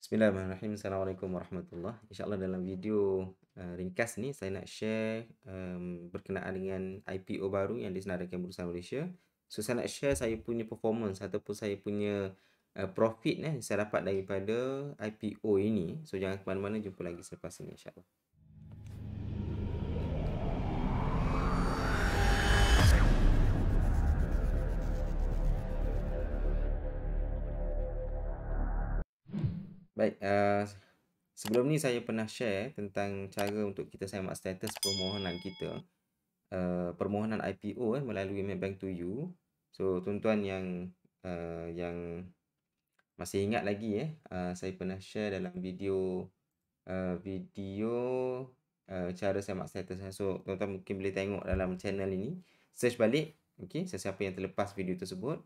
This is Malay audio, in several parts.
Bismillahirrahmanirrahim. Assalamualaikum warahmatullahi. InsyaAllah dalam video ringkas ni saya nak share berkenaan dengan IPO baru yang disenaraikan Bursa Malaysia. So saya nak share saya punya performance ataupun saya punya profit saya dapat daripada IPO ini. So jangan ke mana-mana, jumpa lagi selepas ini insyaAllah. Baik, sebelum ni saya pernah share tentang cara untuk kita semak status permohonan kita. Permohonan IPO melalui Maybank to You. So tuan-tuan yang masih ingat lagi saya pernah share dalam video cara semak status. So tuan-tuan mungkin boleh tengok dalam channel ini, search balik sesiapa yang terlepas video tersebut.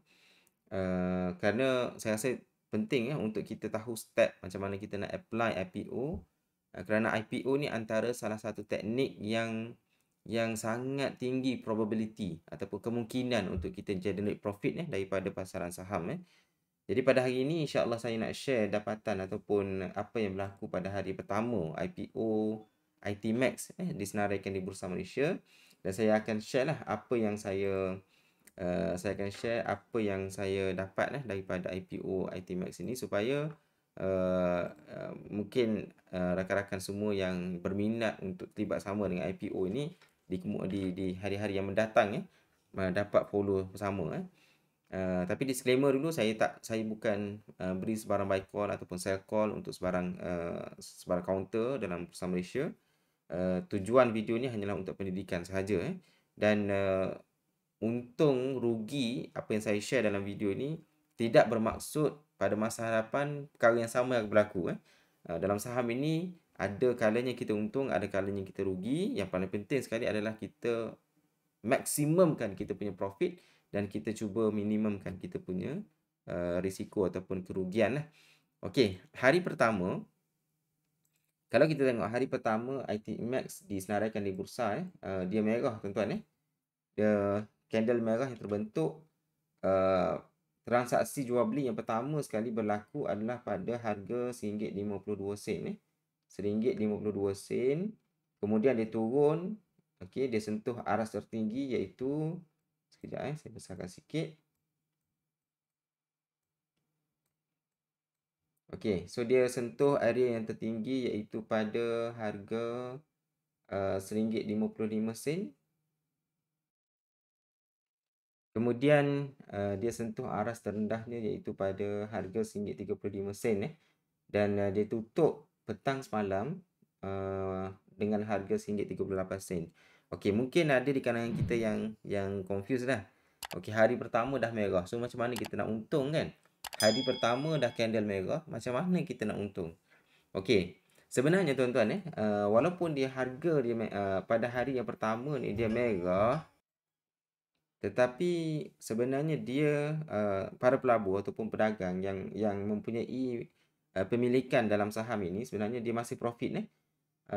Kerana saya rasa penting untuk kita tahu step macam mana kita nak apply IPO. Kerana IPO ni antara salah satu teknik yang sangat tinggi probability ataupun kemungkinan untuk kita generate profit daripada pasaran saham. Jadi pada hari ini insya-Allah saya nak share dapatan ataupun apa yang berlaku pada hari pertama IPO ITMax disenaraikan di Bursa Malaysia, dan saya akan share lah apa yang saya akan share apa yang saya dapat daripada IPO ITMax ini, supaya mungkin rakan-rakan semua yang berminat untuk terlibat sama dengan IPO ini di hari-hari yang mendatang dapat follow bersama. Tapi disclaimer dulu, saya bukan beri sebarang buy call ataupun sell call untuk sebarang counter dalam Bursa Malaysia. Tujuan video ni hanyalah untuk pendidikan sahaja dan untung rugi apa yang saya share dalam video ni tidak bermaksud pada masa hadapan perkara yang sama yang berlaku. Dalam saham ini ada kalanya kita untung, ada kalanya kita rugi. Yang paling penting sekali adalah kita maksimumkan kita punya profit dan kita cuba minimumkan kita punya risiko ataupun kerugian. Okey, hari pertama, kalau kita tengok hari pertama ITMax disenaraikan di bursa, dia merah tuan-tuan. Dia candle merah yang terbentuk. Transaksi jual beli yang pertama sekali berlaku adalah pada harga RM1.52. RM1.52. Kemudian dia turun. Okey, dia sentuh aras tertinggi iaitu, sekejap saya besarkan sikit. Okey, so dia sentuh area yang tertinggi iaitu pada harga RM1.55. Kemudian dia sentuh aras terendahnya iaitu pada harga RM1.35 dan dia tutup petang semalam dengan harga RM1.38. Okey, mungkin ada di kalangan kita yang confused dah. Okey, hari pertama dah merah. So macam mana kita nak untung kan? Hari pertama dah candle merah, macam mana kita nak untung? Okey, sebenarnya tuan-tuan walaupun dia harga dia pada hari yang pertama ni dia merah, tetapi sebenarnya dia para pelabur ataupun pedagang yang mempunyai pemilikan dalam saham ini sebenarnya dia masih profit.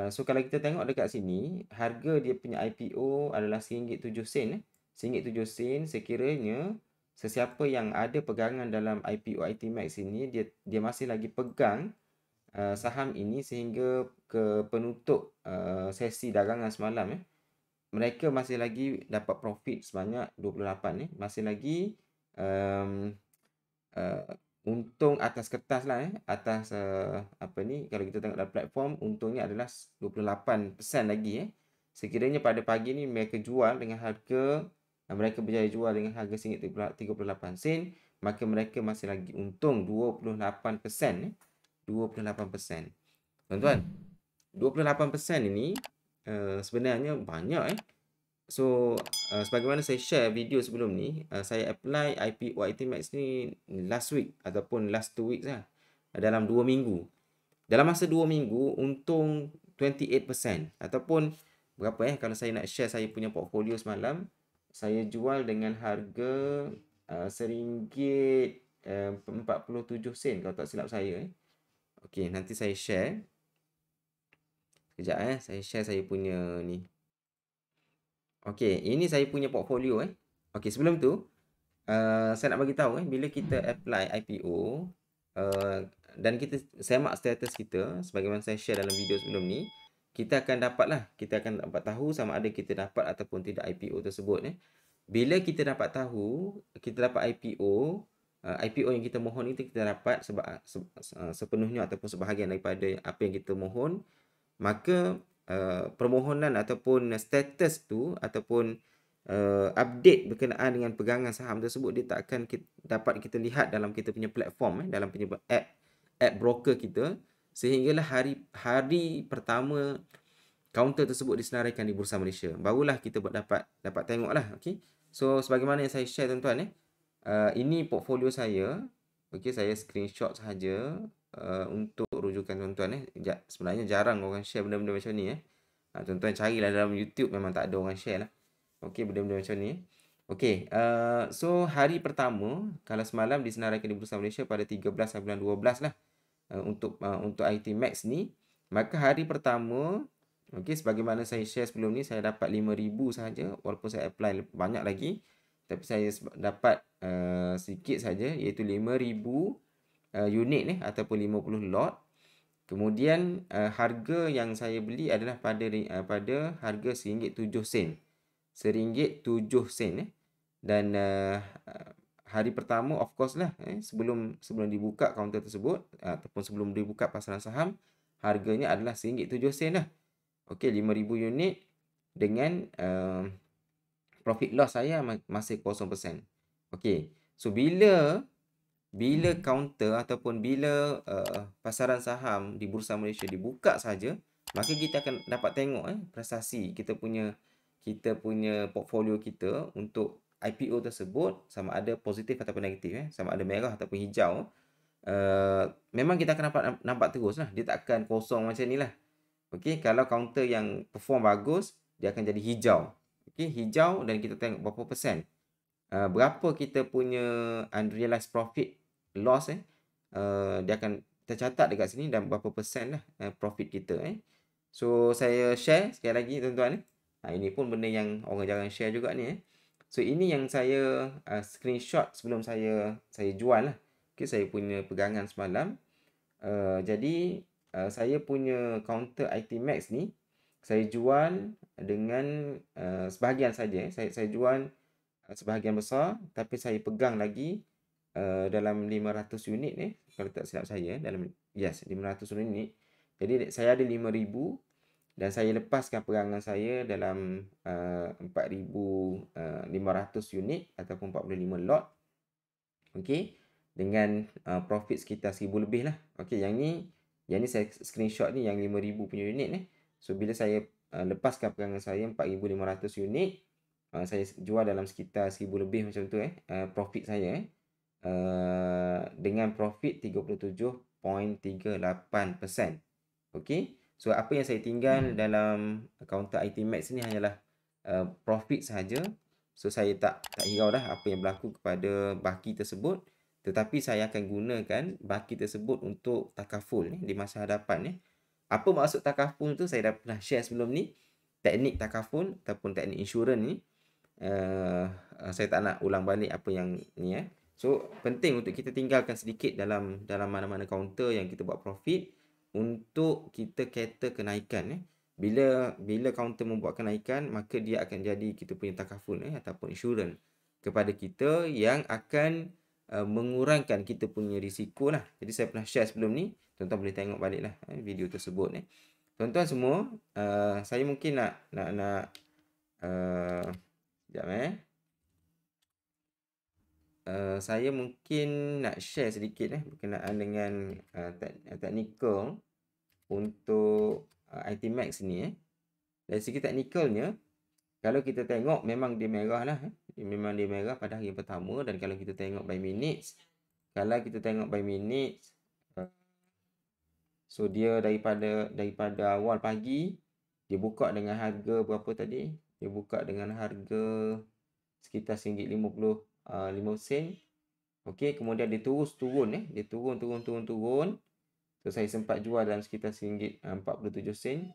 So kalau kita tengok dekat sini, harga dia punya IPO adalah RM1.07. RM1.07 sekiranya sesiapa yang ada pegangan dalam IPO ITMax ini, dia masih lagi pegang saham ini sehingga ke penutup sesi dagangan semalam, mereka masih lagi dapat profit sebanyak 28. Masih lagi untung atas kertas lah atas kalau kita tengok dalam platform, untungnya adalah 28% lagi. Sekiranya pada pagi ni mereka jual dengan harga mereka berjaya jual dengan harga RM1.38, maka mereka masih lagi untung 28%. 28%. Tuan-tuan, 28% ini sebenarnya banyak. So sebagaimana saya share video sebelum ni, saya apply IPO ITMax ni last week ataupun last 2 weeks dalam 2 minggu. Dalam masa 2 minggu untung 28%, ataupun berapa kalau saya nak share saya punya portfolio semalam, saya jual dengan harga RM1.47 kalau tak silap saya. Okey, nanti saya share. Sekejap saya share saya punya ni. Okey, ini saya punya portfolio Okey, sebelum tu saya nak bagi tahu bila kita apply IPO, dan kita semak status kita sebagaimana saya share dalam video sebelum ni, kita akan dapat tahu sama ada kita dapat ataupun tidak IPO tersebut. Bila kita dapat tahu, kita dapat IPO, IPO yang kita mohon itu kita dapat sepenuhnya ataupun sebahagian daripada apa yang kita mohon, maka permohonan ataupun status tu ataupun update berkenaan dengan pegangan saham tersebut dia tak akan dapat kita lihat dalam kita punya platform, dalam punya app broker kita, sehinggalah hari pertama kaunter tersebut disenaraikan di Bursa Malaysia, barulah kita dapat tengoklah. Okey, so sebagaimana yang saya share tuan-tuan, ini portfolio saya. Okey, saya screenshot sahaja untuk rujukan tuan-tuan. Sebenarnya jarang orang share benda-benda macam ni. Tuan-tuan carilah dalam YouTube, memang tak ada orang share lah. Okey, benda-benda macam ni. Okey, so hari pertama, kalau semalam disenaraikan di Bursa Malaysia pada 13 bulan 12 lah, untuk IT Max ni, maka hari pertama, okey, sebagaimana saya share sebelum ni, saya dapat 5,000 sahaja, walaupun saya apply banyak lagi, tapi saya dapat sikit saja, iaitu 5,000 unit ataupun 50 lot. Kemudian harga yang saya beli adalah pada harga RM1.07. RM1.07. Dan hari pertama, of course lah, sebelum dibuka kaunter tersebut ataupun sebelum dibuka pasaran saham, harganya adalah RM1.07 lah. Okey, 5,000 unit dengan profit loss saya masih 0%. Okey, so bila kaunter ataupun bila pasaran saham di Bursa Malaysia dibuka saja, maka kita akan dapat tengok prestasi kita punya portfolio kita untuk IPO tersebut, sama ada positif ataupun negatif, sama ada merah ataupun hijau. Memang kita akan nampak terus lah, dia tak akan kosong macam ni lah. Okey, kalau kaunter yang perform bagus, dia akan jadi hijau. Okey, hijau, dan kita tengok berapa persen, berapa kita punya unrealized profit loss, dia akan tercatat dekat sini, dan berapa persen lah profit kita. So saya share sekali lagi tuan-tuan. Ini pun benda yang orang jarang share juga ni. So ini yang saya screenshot sebelum saya jual lah. Okay, saya punya pegangan semalam. Jadi saya punya counter IT Max ni, saya jual dengan sebahagian saja. Saya jual sebahagian besar, tapi saya pegang lagi dalam 500 unit ni, kalau tak silap saya, dalam 500 unit. Jadi saya ada 5,000 dan saya lepaskan pegangan saya dalam 4,500 unit ataupun 45 lot. Okey, dengan profit sekitar 1,000 lebih lah. Okey, yang ni saya screenshot ni yang 5,000 punya unit ni. So bila saya lepaskan pegangan saya 4,500 unit, saya jual dalam sekitar 1,000 lebih macam tu profit saya dengan profit 37.38%. Okey, so apa yang saya tinggal dalam counter IT Max ni hanyalah profit sahaja. So saya tak hirau dah apa yang berlaku kepada baki tersebut, tetapi saya akan gunakan baki tersebut untuk takaful di masa hadapan. Apa maksud takaful tu saya dah pernah share sebelum ni. Teknik takaful ataupun teknik insurans ni, saya tak nak ulang balik apa yang ni. So penting untuk kita tinggalkan sedikit dalam mana-mana kaunter yang kita buat profit, untuk kita cater kenaikan. Bila kaunter membuat kenaikan, maka dia akan jadi kita punya takaful ataupun insurans kepada kita, yang akan mengurangkan kita punya risiko lah. Jadi saya pernah share sebelum ni, tuan-tuan boleh tengok balik lah video tersebut. Tuan-tuan semua, saya mungkin nak sekejap saya mungkin nak share sedikit berkenaan dengan teknikal untuk IT Max ni. Dari segi teknikalnya, kalau kita tengok memang dia merah lah. Memang dia merah pada hari pertama. Dan kalau kita tengok by minutes, so dia daripada awal pagi, dia buka dengan harga berapa tadi? Dia buka dengan harga sekitar RM1.55. Okey, kemudian dia terus turun. Dia turun. So saya sempat jual dalam sekitar RM1.47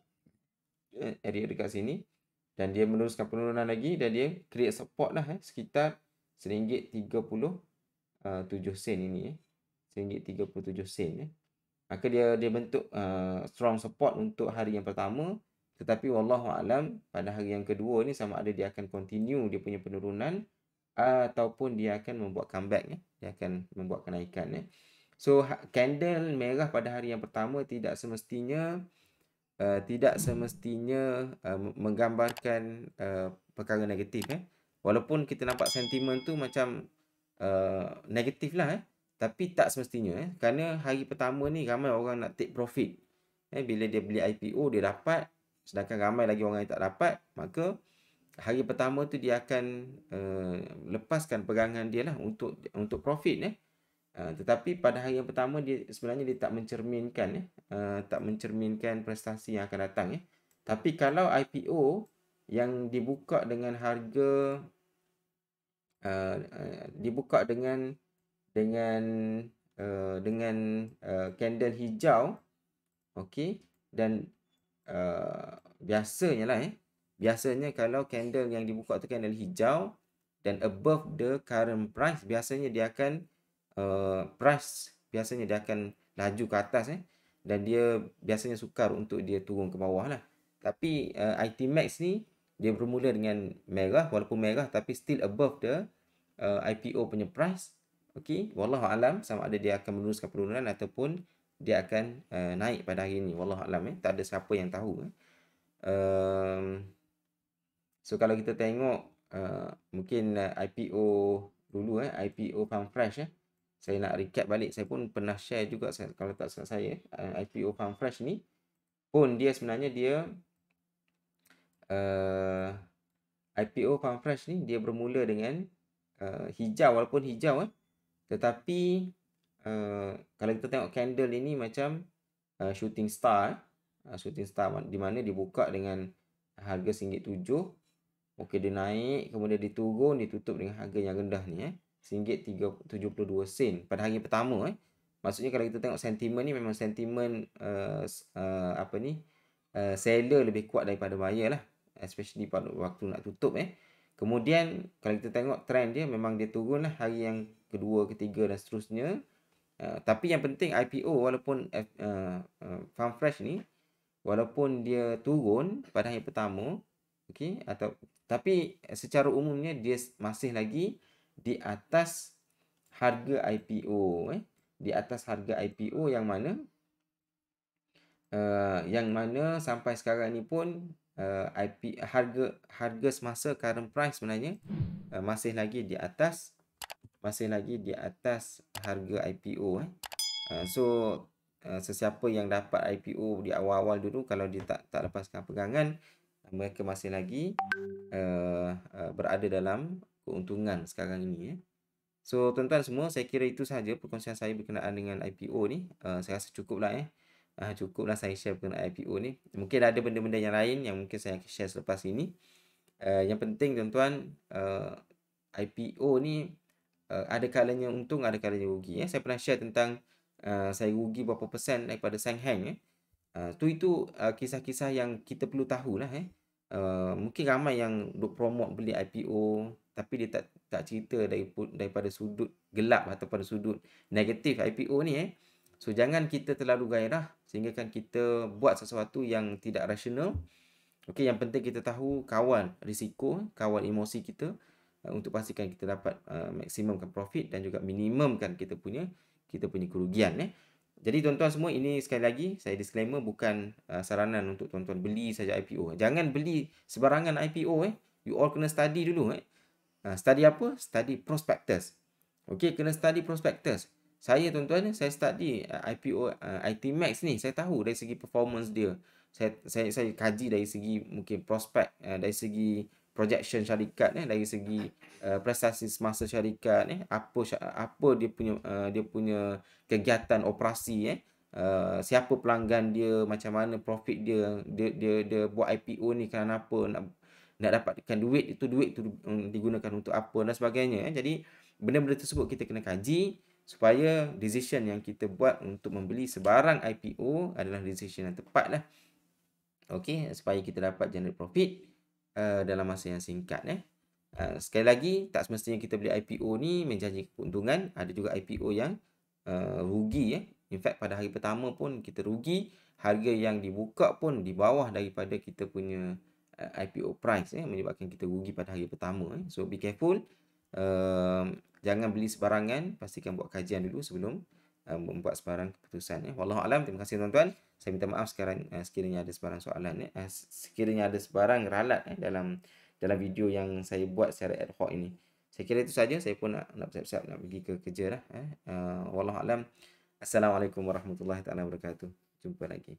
area dekat sini, dan dia meneruskan penurunan lagi, dan dia create support lah sekitar RM1.37 ini. RM1.37. maka dia bentuk strong support untuk hari yang pertama, tetapi wallahu alam pada hari yang kedua ni sama ada dia akan continue dia punya penurunan ataupun dia akan membuat comeback ya. Dia akan membuat kenaikan ya. So candle merah pada hari yang pertama tidak semestinya menggambarkan perkara negatif Walaupun kita nampak sentimen tu macam negatif lah tapi tak semestinya kerana hari pertama ni ramai orang nak take profit. Bila dia beli IPO dia dapat, sedangkan ramai lagi orang yang tak dapat, maka hari pertama tu dia akan lepaskan pegangan dia lah untuk profit tetapi pada hari yang pertama dia sebenarnya dia tak mencerminkan prestasi yang akan datang Tapi kalau IPO yang dibuka dengan harga dibuka dengan candle hijau, okey, dan biasanya kalau candle yang dibuka tu candle hijau dan above the current price, biasanya dia akan laju ke atas dan dia biasanya sukar untuk dia turun ke bawah lah. Tapi IT Max ni dia bermula dengan merah, walaupun merah tapi still above the IPO punya price. Okey, wallahu alam sama ada dia akan meneruskan penurunan ataupun dia akan naik pada hari ini. Wallahu alam tak ada siapa yang tahu. So kalau kita tengok mungkin IPO dulu IPO Farm Fresh saya nak recap balik. Saya pun pernah share juga kalau tak salah saya IPO Farm Fresh ni pun dia sebenarnya dia IPO Farm Fresh ni dia bermula dengan hijau, walaupun hijau tetapi kalau kita tengok candle ini macam shooting star di mana dibuka dengan harga RM1.07. Okey, dia naik, kemudian dia turun, ditutup dengan harga yang rendah ni RM1.72 pada hari pertama Maksudnya kalau kita tengok sentimen ni memang sentimen seller lebih kuat daripada buyer lah, especially pada waktu nak tutup Kemudian kalau kita tengok trend dia memang dia turun lah hari yang kedua, ketiga dan seterusnya. Tapi yang penting IPO walaupun Farm Fresh ni walaupun dia turun pada hari pertama, okey, tapi secara umumnya dia masih lagi di atas harga IPO di atas harga IPO yang mana sampai sekarang ni pun harga semasa current price sebenarnya masih lagi di atas harga IPO so sesiapa yang dapat IPO di awal-awal dulu, kalau dia tak lepaskan pegangan, mereka masih lagi berada dalam keuntungan sekarang ini So tuan-tuan semua, saya kira itu sahaja perkongsian saya berkenaan dengan IPO ni. Saya rasa cukuplah cukuplah saya share berkenaan IPO ni. Mungkin ada benda-benda yang lain yang mungkin saya akan share selepas ini. Yang penting tuan-tuan, IPO ni ada kalanya untung, ada kalanya rugi Saya pernah share tentang saya rugi berapa persen daripada Seng Heng itu kisah-kisah yang kita perlu tahulah mungkin ramai yang duk promote beli IPO tapi dia tak cerita daripada sudut gelap atau pada sudut negatif IPO ni So jangan kita terlalu gairah sehingga kan kita buat sesuatu yang tidak rasional. Okey, yang penting kita tahu kawal risiko, kawal emosi kita untuk pastikan kita dapat maksimumkan profit dan juga minimumkan kita punya kerugian Jadi tuan-tuan semua, ini sekali lagi saya disclaimer bukan saranan untuk tuan-tuan beli saja IPO. Jangan beli sebarangan IPO You all kena study dulu Study apa? Study prospectus. Okey, kena study prospectus. Saya tuan-tuan, saya study IPO IT Max ni, saya tahu dari segi performance dia. Saya kaji dari segi mungkin prospek, dari segi projection syarikat dari segi prestasi semasa syarikat apa dia punya kegiatan operasi siapa pelanggan dia, macam mana profit dia buat IPO ni kerana apa, nak dapatkan duit tu digunakan untuk apa dan sebagainya Jadi benda-benda tersebut kita kena kaji supaya decision yang kita buat untuk membeli sebarang IPO adalah decision yang tepat lah. Okey, supaya kita dapat generate profit dalam masa yang singkat sekali lagi, tak semestinya kita beli IPO ni menjanjikan keuntungan. Ada juga IPO yang rugi In fact pada hari pertama pun kita rugi, harga yang dibuka pun di bawah daripada kita punya IPO price menyebabkan kita rugi pada hari pertama. So be careful. Jangan beli sebarangan, pastikan buat kajian dulu sebelum membuat sebarang keputusan. Wallahu alam. Terima kasih tuan-tuan. Saya minta maaf sekarang sekiranya ada sebarang soalan sekiranya ada sebarang ralat dalam video yang saya buat secara ad hoc ini. Saya kira itu saja. Saya pun nak bersiap-siap nak pergi ke kerja dah. Wallahu alam. Assalamualaikum warahmatullahi taala wabarakatuh. Jumpa lagi.